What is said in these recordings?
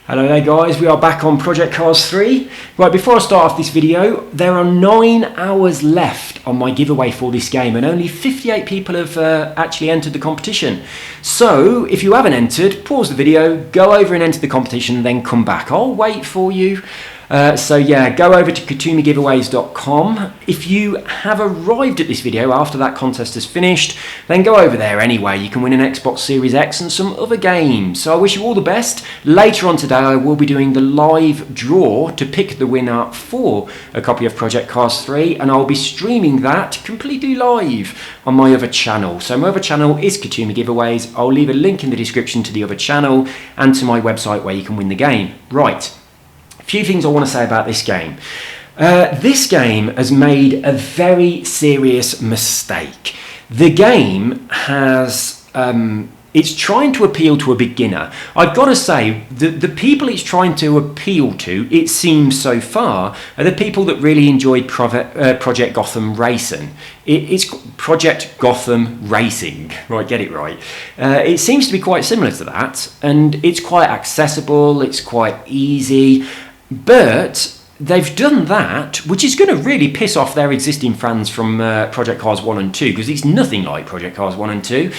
Hello there guys, we are back on Project Cars 3. Right, before I start off this video, there are 9 hours left on my giveaway for this game and only 58 people have actually entered the competition. So, if you haven't entered, pause the video, go over and enter the competition, then come back. I'll wait for you. So yeah, go over to katumigiveaways.com. If you have arrived at this video after that contest has finished, then go over there anyway. You can win an Xbox Series X and some other games. So I wish you all the best. Later on today I will be doing the live draw to pick the winner for a copy of Project Cars 3, and I'll be streaming that completely live on my other channel. So my other channel is Katumi Giveaways. I'll leave a link in the description to the other channel and to my website where you can win the game. Right. Few things I want to say about this game. This game has made a very serious mistake. The game has, it's trying to appeal to a beginner. I've got to say, the people it's trying to appeal to, it seems so far, are the people that really enjoyed Project Gotham Racing. It's Project Gotham Racing, right, get it right. It seems to be quite similar to that, and it's quite accessible, it's quite easy. But they've done that, which is going to really piss off their existing fans from Project Cars 1 and 2, because it's nothing like Project Cars 1 and 2.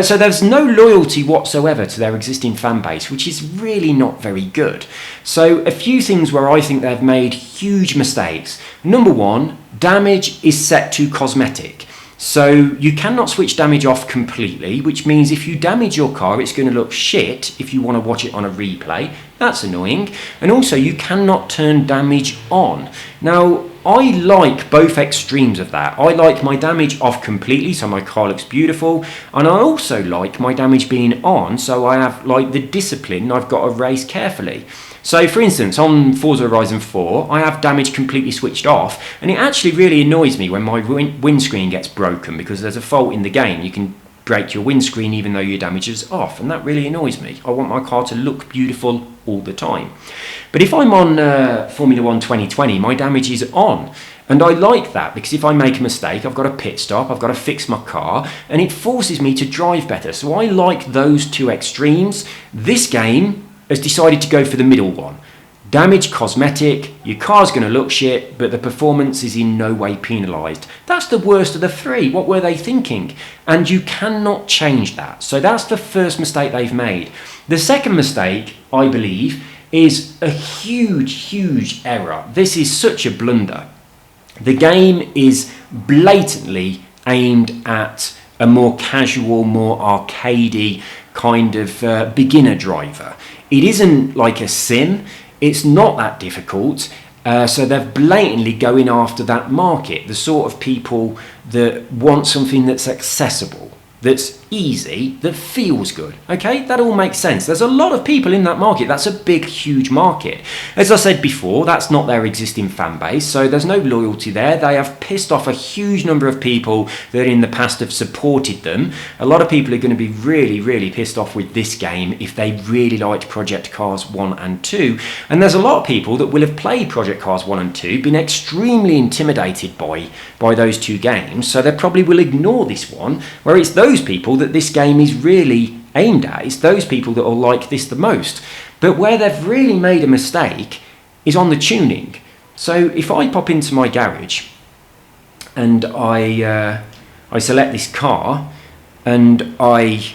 So there's no loyalty whatsoever to their existing fan base, which is really not very good. So a few things where I think they've made huge mistakes. Number one, damage is set to cosmetic. So you cannot switch damage off completely, which means if you damage your car, it's going to look shit if you want to watch it on a replay. That's annoying. And also you cannot turn damage on. Now, I like both extremes of that. I like my damage off completely, so my car looks beautiful. And I also like my damage being on, so I have like the discipline, I've got to race carefully. So for instance, on Forza Horizon 4, I have damage completely switched off, and it actually really annoys me when my windscreen gets broken because there's a fault in the game. You can break your windscreen even though your damage is off, and that really annoys me. I want my car to look beautiful all the time. But if I'm on Formula 1 2020, my damage is on. And I like that because if I make a mistake, I've got a pit stop, I've got to fix my car, and it forces me to drive better. So I like those two extremes. This game has decided to go for the middle one. Damage cosmetic, your car's going to look shit, but the performance is in no way penalised. That's the worst of the three. What were they thinking? And you cannot change that. So that's the first mistake they've made. The second mistake, I believe, is a huge error. This is such a blunder. The game is blatantly aimed at a more casual, more arcadey kind of beginner driver. It isn't like a sim. It's not that difficult. So they're blatantly going after that market, the sort of people that want something that's accessible, that's easy, that feels good. Okay, that all makes sense. There's a lot of people in that market. That's a big, huge market. As I said before, that's not their existing fan base, so there's no loyalty there. They have pissed off a huge number of people that in the past have supported them. A lot of people are going to be really pissed off with this game if they really liked Project Cars 1 and 2. And there's a lot of people that will have played Project Cars 1 and 2, been extremely intimidated by those two games, so they probably will ignore this one, where it's those people that this game is really aimed at. It's those people that will like this the most. But where they've really made a mistake is on the tuning. So if I pop into my garage and I select this car and this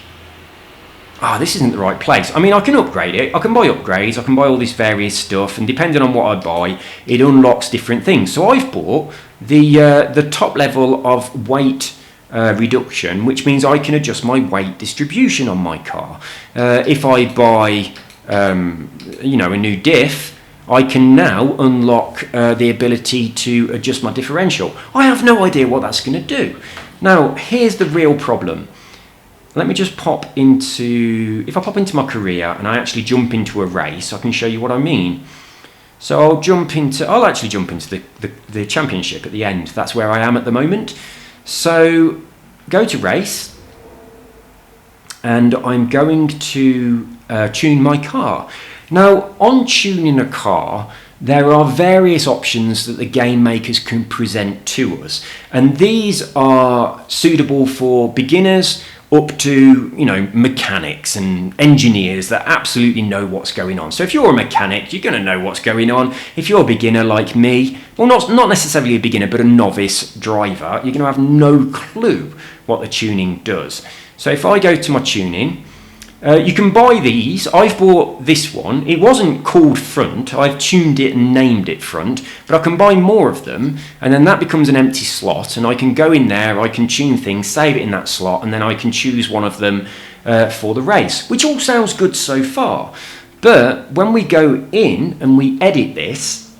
isn't the right place. I mean, I can upgrade it. I can buy upgrades. I can buy all this various stuff, and depending on what I buy, it unlocks different things. So I've bought the top level of weight reduction, which means I can adjust my weight distribution on my car. If I buy, a new diff, I can now unlock the ability to adjust my differential. I have no idea what that's going to do. Now, here's the real problem. Let me just if I pop into my career and I actually jump into a race, I can show you what I mean. So I'll actually jump into the championship at the end. That's where I am at the moment. So go to race, and I'm going to tune my car. Now, on tuning a car, there are various options that the game makers can present to us, and these are suitable for beginners up to, you know, mechanics and engineers that absolutely know what's going on. So if you're a mechanic, you're going to know what's going on. If you're a beginner like me, well, not necessarily a beginner, but a novice driver, you're going to have no clue what the tuning does. So if I go to my tuning, you can buy these. I've bought this one. It wasn't called front. I've tuned it and named it front, but I can buy more of them, and then that becomes an empty slot, and I can go in there, I can tune things, save it in that slot, and then I can choose one of them for the race, which all sounds good so far. But when we go in and we edit this,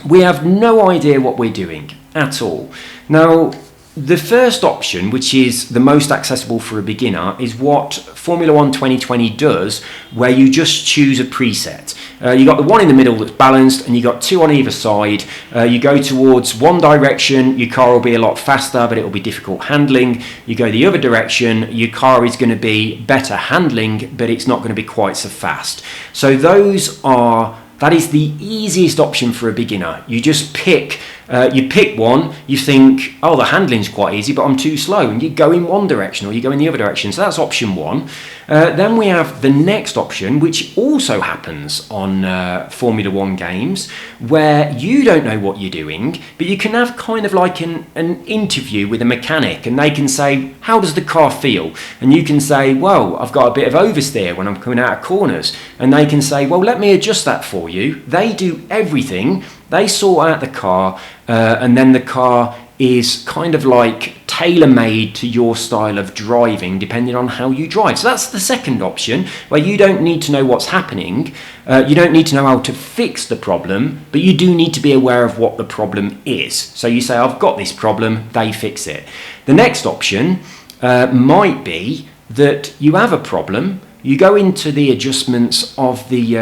we have no idea what we're doing at all. Now, the first option, which is the most accessible for a beginner, is what Formula 1 2020 does, where you just choose a preset. You got the one in the middle that's balanced, and you got two on either side. You go towards one direction, your car will be a lot faster, but it will be difficult handling. You go the other direction, your car is going to be better handling, but it's not going to be quite so fast. So that is the easiest option for a beginner. You just pick one, you think, oh, the handling's quite easy, but I'm too slow, and you go in one direction or you go in the other direction. So that's option one. Then we have the next option, which also happens on Formula 1 games, where you don't know what you're doing, but you can have kind of like an interview with a mechanic, and they can say, how does the car feel? And you can say, well, I've got a bit of oversteer when I'm coming out of corners. And they can say, well, let me adjust that for you. They do everything. They sort out the car, and then the car is kind of like tailor-made to your style of driving, depending on how you drive. So that's the second option, where you don't need to know what's happening. You don't need to know how to fix the problem, but you do need to be aware of what the problem is. So you say, I've got this problem, they fix it. The next option might be that you have a problem. You go into the adjustments of the,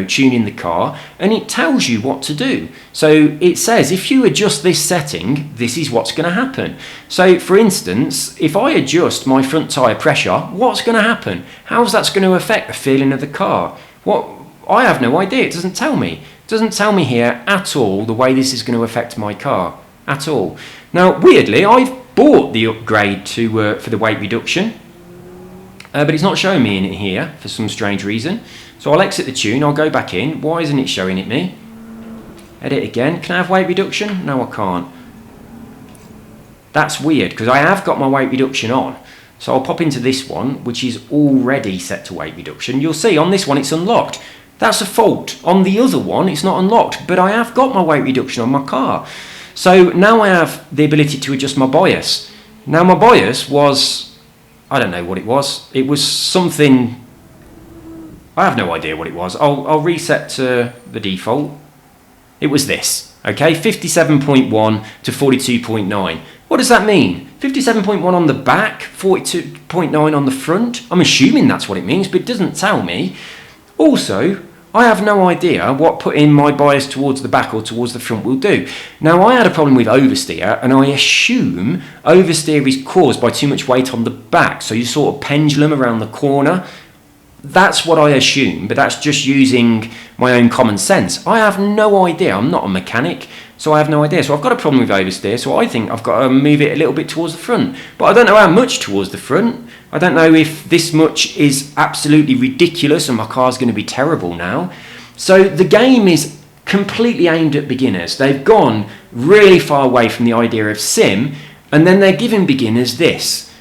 tuning the car, and it tells you what to do. So it says, if you adjust this setting, this is what's going to happen. So for instance, if I adjust my front tyre pressure, what's going to happen? How's that going to affect the feeling of the car? I have no idea. It doesn't tell me. It doesn't tell me here at all the way this is going to affect my car at all. Now, weirdly, I've bought the upgrade for the weight reduction. But it's not showing me in it here for some strange reason. So I'll exit the tune, I'll go back in. Why isn't it showing it me? Edit again. Can I have weight reduction? No, I can't. That's weird, because I have got my weight reduction on. So I'll pop into this one, which is already set to weight reduction. You'll see on this one it's unlocked. That's a fault. On the other one it's not unlocked, but I have got my weight reduction on my car. So now I have the ability to adjust my bias. Now my bias was, I don't know what it was. It was something, I have no idea what it was. I'll reset to the default. It was this, okay? 57.1 to 42.9. What does that mean? 57.1 on the back, 42.9 on the front? I'm assuming that's what it means, but it doesn't tell me. Also, I have no idea what putting my bias towards the back or towards the front will do. Now, I had a problem with oversteer, and I assume oversteer is caused by too much weight on the back. So you sort of pendulum around the corner. That's what I assume, but that's just using my own common sense. I have no idea. I'm not a mechanic, so I have no idea. So I've got a problem with oversteer, so I think I've got to move it a little bit towards the front. But I don't know how much towards the front. I don't know if this much is absolutely ridiculous and my car's going to be terrible now. So the game is completely aimed at beginners. They've gone really far away from the idea of sim, and then they're giving beginners this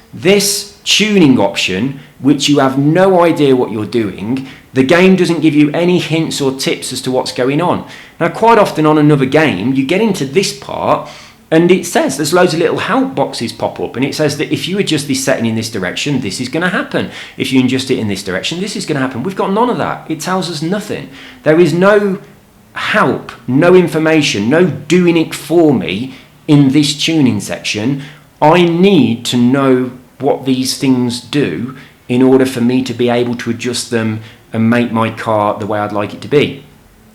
tuning option, which you have no idea what you're doing. The game doesn't give you any hints or tips as to what's going on. Now, quite often on another game, you get into this part, and it says, there's loads of little help boxes pop up, and it says that if you adjust this setting in this direction, this is going to happen. If you adjust it in this direction, this is going to happen. We've got none of that. It tells us nothing. There is no help, no information, no doing it for me in this tuning section. I need to know what these things do in order for me to be able to adjust them and make my car the way I'd like it to be.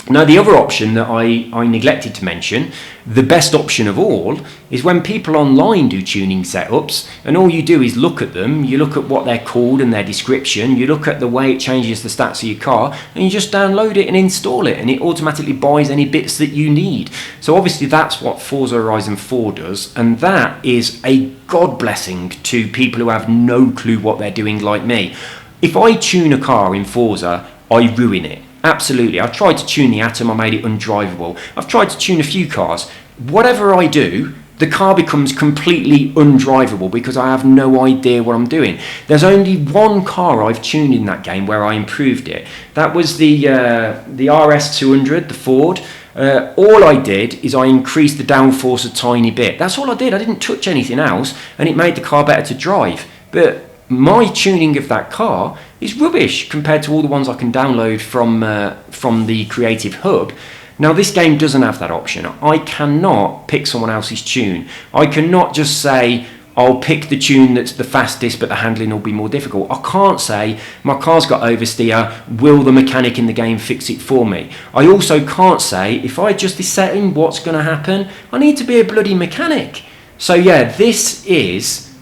Now, the other option that I neglected to mention, the best option of all, is when people online do tuning setups, and all you do is look at them, you look at what they're called and their description, you look at the way it changes the stats of your car, and you just download it and install it, and it automatically buys any bits that you need. So obviously that's what Forza Horizon 4 does, and that is a god blessing to people who have no clue what they're doing like me. If I tune a car in Forza, I ruin it. Absolutely. I've tried to tune the Atom, I made it undrivable. I've tried to tune a few cars. Whatever I do, the car becomes completely undrivable because I have no idea what I'm doing. There's only one car I've tuned in that game where I improved it. That was the RS200, the Ford. All I did is I increased the downforce a tiny bit. That's all I did. I didn't touch anything else, and it made the car better to drive. But my tuning of that car is rubbish compared to all the ones I can download from the Creative Hub. Now, this game doesn't have that option. I cannot pick someone else's tune. I cannot just say, I'll pick the tune that's the fastest, but the handling will be more difficult. I can't say, my car's got oversteer, will the mechanic in the game fix it for me? I also can't say, if I adjust this setting, what's going to happen? I need to be a bloody mechanic. So yeah, this is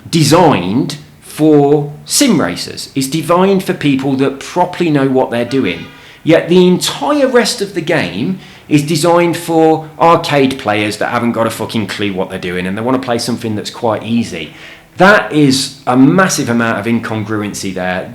designed for sim racers. It's designed for people that properly know what they're doing. Yet the entire rest of the game is designed for arcade players that haven't got a fucking clue what they're doing and they want to play something that's quite easy. That is a massive amount of incongruency there.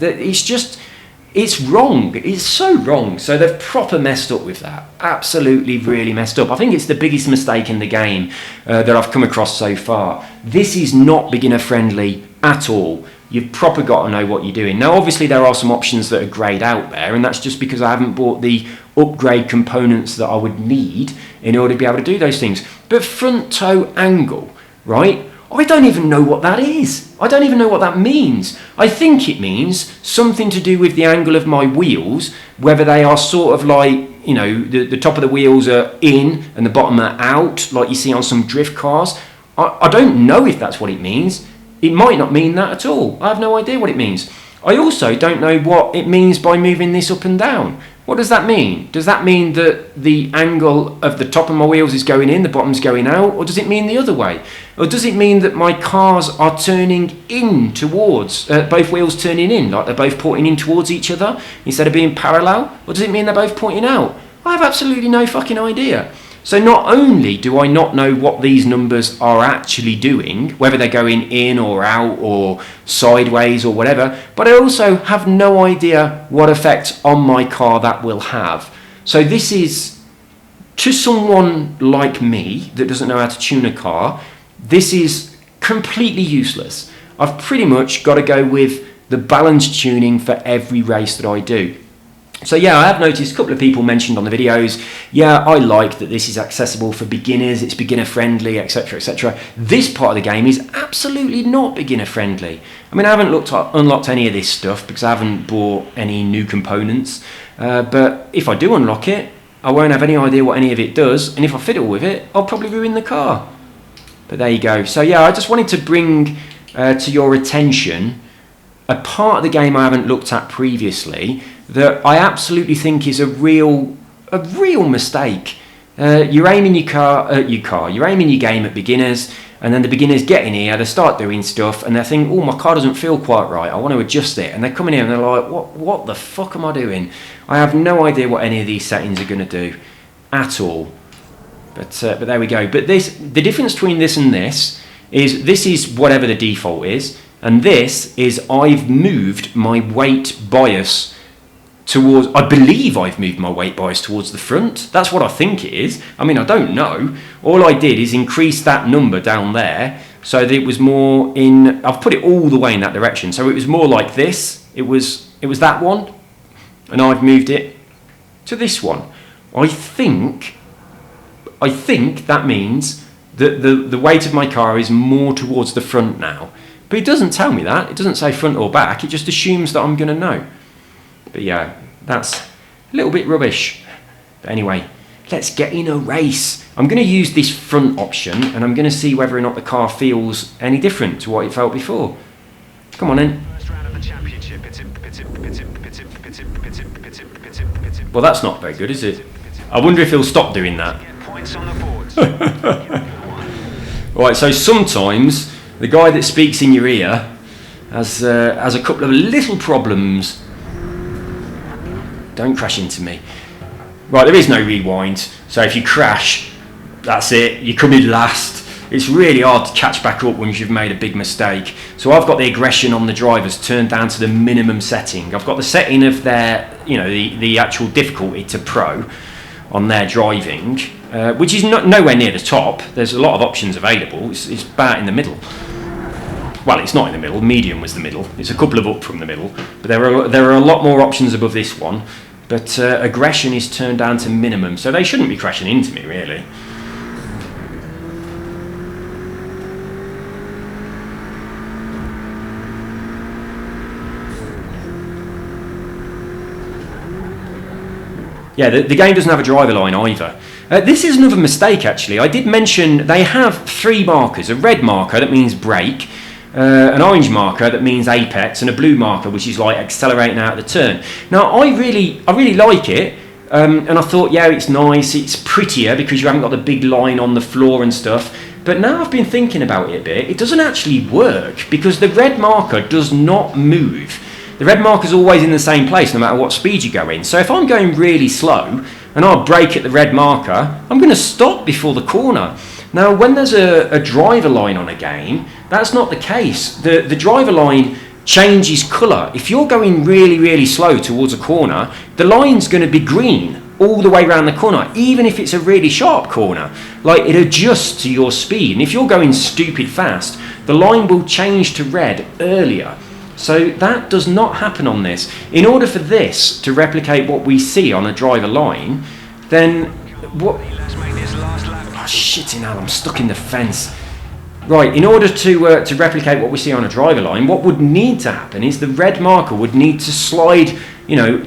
It's wrong. It's so wrong. So they've proper messed up with that. Absolutely really messed up. I think it's the biggest mistake in the game that I've come across so far. This is not beginner friendly at all. You've proper got to know what you're doing. Now, obviously, there are some options that are greyed out there, and that's just because I haven't bought the upgrade components that I would need in order to be able to do those things. But front toe angle, right? I don't even know what that is. I don't even know what that means. I think it means something to do with the angle of my wheels, whether they are sort of like, you know, the top of the wheels are in and the bottom are out, like you see on some drift cars. I don't know if that's what it means. It might not mean that at all. I have no idea what it means. I also don't know what it means by moving this up and down. What does that mean? Does that mean that the angle of the top of my wheels is going in, the bottom's going out? Or does it mean the other way? Or does it mean that my cars are turning in towards, both wheels turning in, like they're both pointing in towards each other instead of being parallel? Or does it mean they're both pointing out? I have absolutely no fucking idea. So not only do I not know what these numbers are actually doing, whether they're going in or out or sideways or whatever, but I also have no idea what effect on my car that will have. So this is, to someone like me that doesn't know how to tune a car, this is completely useless. I've pretty much got to go with the balanced tuning for every race that I do. So yeah, I have noticed a couple of people mentioned on the videos, yeah, I like that this is accessible for beginners, it's beginner friendly, etc, etc. This part of the game is absolutely not beginner friendly. I mean, I haven't unlocked any of this stuff because I haven't bought any new components, but if I do unlock it, I won't have any idea what any of it does, and if I fiddle with it, I'll probably ruin the car. But there you go. So yeah, I just wanted to bring to your attention a part of the game I haven't looked at previously that I absolutely think is a real mistake. You're aiming you're aiming your game at beginners, and then the beginners get in here, they start doing stuff, and they think, oh, my car doesn't feel quite right, I want to adjust it, and they come in here and they're like, what the fuck am I doing? I have no idea what any of these settings are going to do at all. But there we go. But the difference between this and this is whatever the default is, and this is I've moved my weight bias towards, I believe I've moved my weight bias towards the front. That's what I think it is. I mean, I don't know. All I did is increase that number down there so that it was more in, I've put it all the way in that direction. So it was more like this. It was that one, and I've moved it to this one. I think that means that the weight of my car is more towards the front now. But it doesn't tell me that. It doesn't say front or back. It just assumes that I'm going to know. But yeah, that's a little bit rubbish. But anyway, let's get in a race. I'm going to use this front option, and I'm going to see whether or not the car feels any different to what it felt before. Come on then. Well, that's not very good, is it? I wonder if he'll stop doing that. Right, so sometimes the guy that speaks in your ear has a couple of little problems. Don't crash into me. Right, there is no rewind, so if you crash, that's it, you come in last. It's really hard to catch back up once you've made a big mistake. So I've got the aggression on the drivers turned down to the minimum setting. I've got the setting of their, the actual difficulty to pro on their driving, which is nowhere near the top. There's a lot of options available. It's about in the middle. Well, it's not in the middle. Medium was the middle. It's a couple of up from the middle. But there are a lot more options above this one. But aggression is turned down to minimum, so they shouldn't be crashing into me, really. Yeah, the game doesn't have a driver line either. This is another mistake, actually. I did mention they have 3 markers. A red marker, that means brake. An orange marker, that means apex. And a blue marker, which is like accelerating out of the turn. Now, I really like it. And I thought, yeah, it's nice. It's prettier because you haven't got the big line on the floor and stuff. But now I've been thinking about it a bit. It doesn't actually work because the red marker does not move. The red marker's always in the same place no matter what speed you go in. So if I'm going really slow and I brake at the red marker, I'm going to stop before the corner. Now when there's a driver line on a game, that's not the case. The driver line changes colour. If you're going really slow towards a corner, the line's going to be green all the way around the corner, even if it's a really sharp corner. Like, it adjusts to your speed. And if you're going stupid fast, the line will change to red earlier. So that does not happen on this. In order for this to replicate what we see on a driver line, then what... Oh, shitting hell, I'm stuck in the fence. Right, in order to replicate what we see on a driver line, what would need to happen is the red marker would need to slide,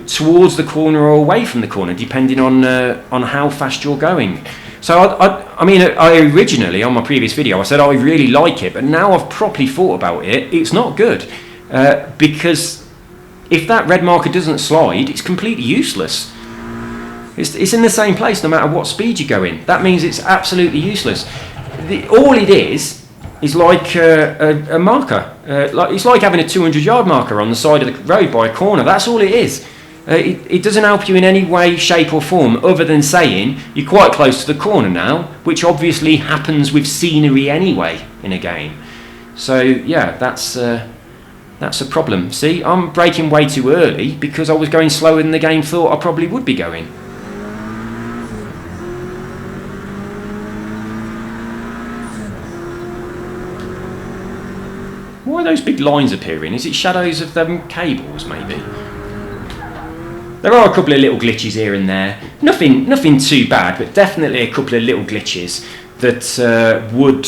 towards the corner or away from the corner, depending on how fast you're going. So I originally, on my previous video, I said I really like it, but now I've properly thought about it, it's not good. Because if that red marker doesn't slide, it's completely useless. It's in the same place no matter what speed you go in. That means it's absolutely useless. All it is like a marker. It's like having a 200-yard marker on the side of the road by a corner. That's all it is. It doesn't help you in any way, shape or form other than saying you're quite close to the corner now, which obviously happens with scenery anyway in a game. So yeah, that's a problem. See, I'm braking way too early because I was going slower than the game thought I probably would be going. Why are those big lines appearing? Is it shadows of them cables, maybe? There are a couple of little glitches here and there. Nothing too bad, but definitely a couple of little glitches that would...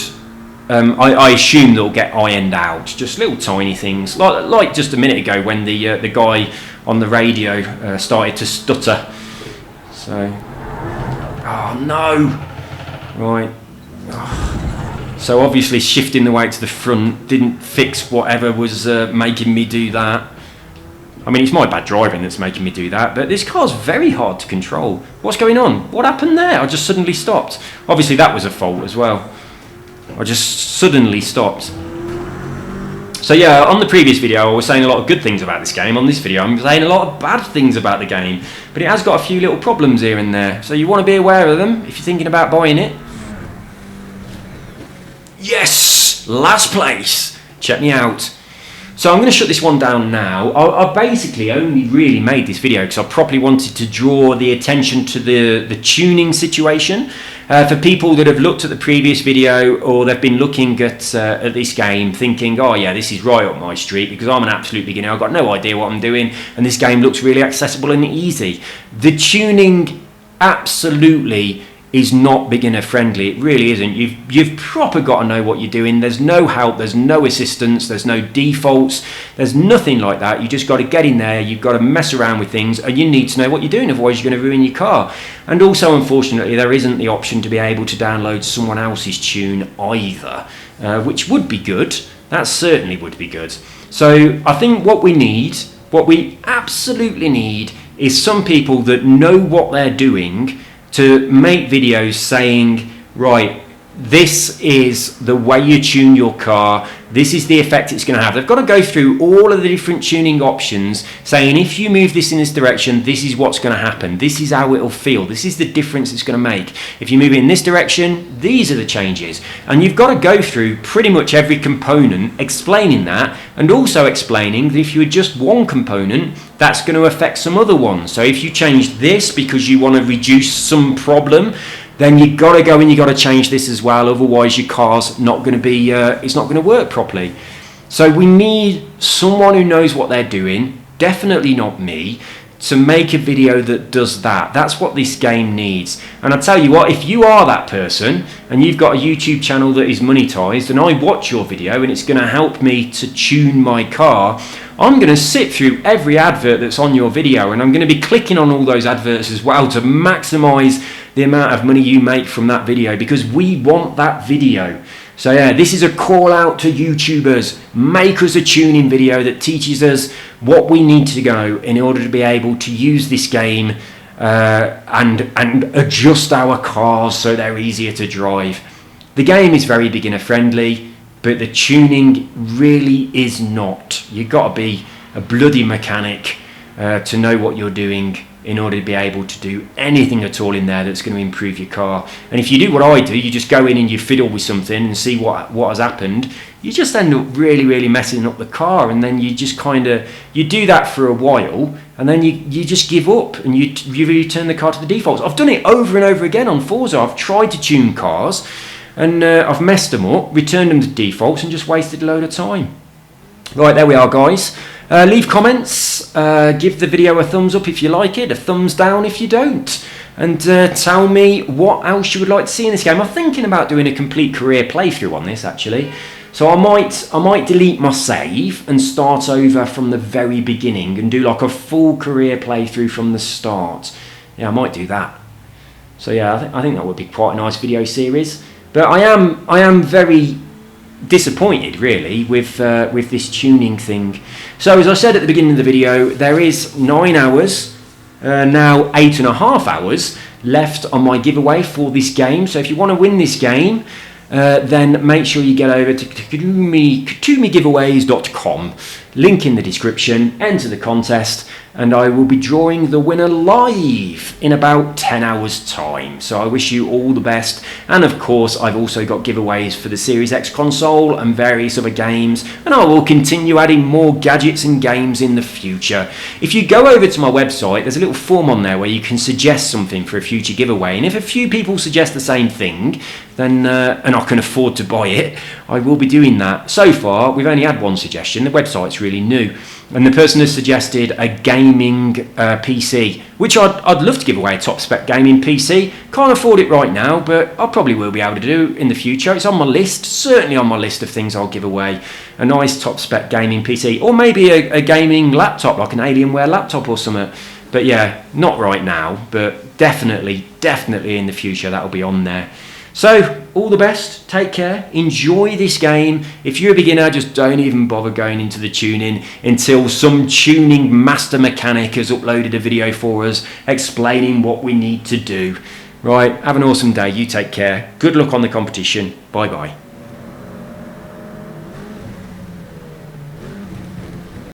I assume they'll get ironed out. Just little tiny things, like just a minute ago when the guy on the radio started to stutter. So, oh no, right. Oh. So obviously shifting the weight to the front didn't fix whatever was making me do that. I mean, it's my bad driving that's making me do that, but this car's very hard to control. What's going on? What happened there? I just suddenly stopped. Obviously that was a fault as well. I just suddenly stopped. So yeah, on the previous video I was saying a lot of good things about this game. On this video I'm saying a lot of bad things about the game. But it has got a few little problems here and there. So you want to be aware of them if you're thinking about buying it. Yes! Last place! Check me out. So I'm going to shut this one down now. I basically only really made this video because I properly wanted to draw the attention to the tuning situation. For people that have looked at the previous video or they've been looking at this game thinking, oh yeah, this is right up my street because I'm an absolute beginner, I've got no idea what I'm doing and this game looks really accessible and easy. The tuning absolutely is not beginner friendly. It really isn't. You've proper got to know what you're doing. There's no help, there's no assistance, there's no defaults, there's nothing like that. You just got to get in there, you've got to mess around with things and you need to know what you're doing, otherwise you're going to ruin your car. And also, unfortunately, there isn't the option to be able to download someone else's tune either, which would be good. That certainly would be good. So I think what we absolutely need is some people that know what they're doing to make videos saying, right, this is the way you tune your car, this is the effect it's going to have. They've got to go through all of the different tuning options, saying if you move this in this direction, this is what's going to happen, this is how it'll feel, this is the difference it's going to make. If you move it in this direction, these are the changes. And you've got to go through pretty much every component, explaining that, and also explaining that if you adjust one component, that's going to affect some other ones. So if you change this because you want to reduce some problem, then you've got to go and you've got to change this as well, otherwise your car's not going to be, it's not going to work properly. So we need someone who knows what they're doing, definitely not me, to make a video that does that. That's what this game needs. And I tell you what, if you are that person and you've got a YouTube channel that is monetized and I watch your video and it's going to help me to tune my car, I'm going to sit through every advert that's on your video and I'm going to be clicking on all those adverts as well to maximize the amount of money you make from that video, because we want that video. So yeah, this is a call out to YouTubers. Make us a tuning video that teaches us what we need to go in order to be able to use this game and adjust our cars so they're easier to drive. The game is very beginner friendly, but the tuning really is not. You've got to be a bloody mechanic to know what you're doing in order to be able to do anything at all in there that's going to improve your car. And if you do what I do, you just go in and you fiddle with something and see what has happened, you just end up really messing up the car, and then you just kind of, you do that for a while and then you just give up and you return the car to the defaults. I've done it over and over again on Forza. I've tried to tune cars and I've messed them up, returned them to defaults and just wasted a load of time. Right, there we are, guys. Leave comments, give the video a thumbs up if you like it, a thumbs down if you don't, and tell me what else you would like to see in this game. I'm thinking about doing a complete career playthrough on this actually, so I might delete my save and start over from the very beginning and do like a full career playthrough from the start. Yeah, I might do that. So yeah, I think that would be quite a nice video series. But I am very disappointed really with this tuning thing. So as I said at the beginning of the video, there is 9 hours, now 8.5 hours left on my giveaway for this game. So if you want to win this game, then make sure you get over to katumigiveaways.com, link in the description, enter the contest, and I will be drawing the winner live in about 10 hours time. So I wish you all the best, and of course I've also got giveaways for the Series X console and various other games, and I will continue adding more gadgets and games in the future. If you go over to my website, there's a little form on there where you can suggest something for a future giveaway, and if a few people suggest the same thing, then and I can afford to buy it, I will be doing that. So far we've only had one suggestion. The website's really new, and the person has suggested a gaming PC, which I'd love to give away, a top spec gaming PC. Can't afford it right now, but I probably will be able to do in the future. It's on my list, certainly on my list of things I'll give away, a nice top spec gaming PC, or maybe a gaming laptop, like an Alienware laptop or something. But yeah, not right now, but definitely in the future that'll be on there. So, all the best, take care, enjoy this game. If you're a beginner, just don't even bother going into the tuning until some tuning master mechanic has uploaded a video for us explaining what we need to do. Right, have an awesome day, you take care, good luck on the competition, bye bye.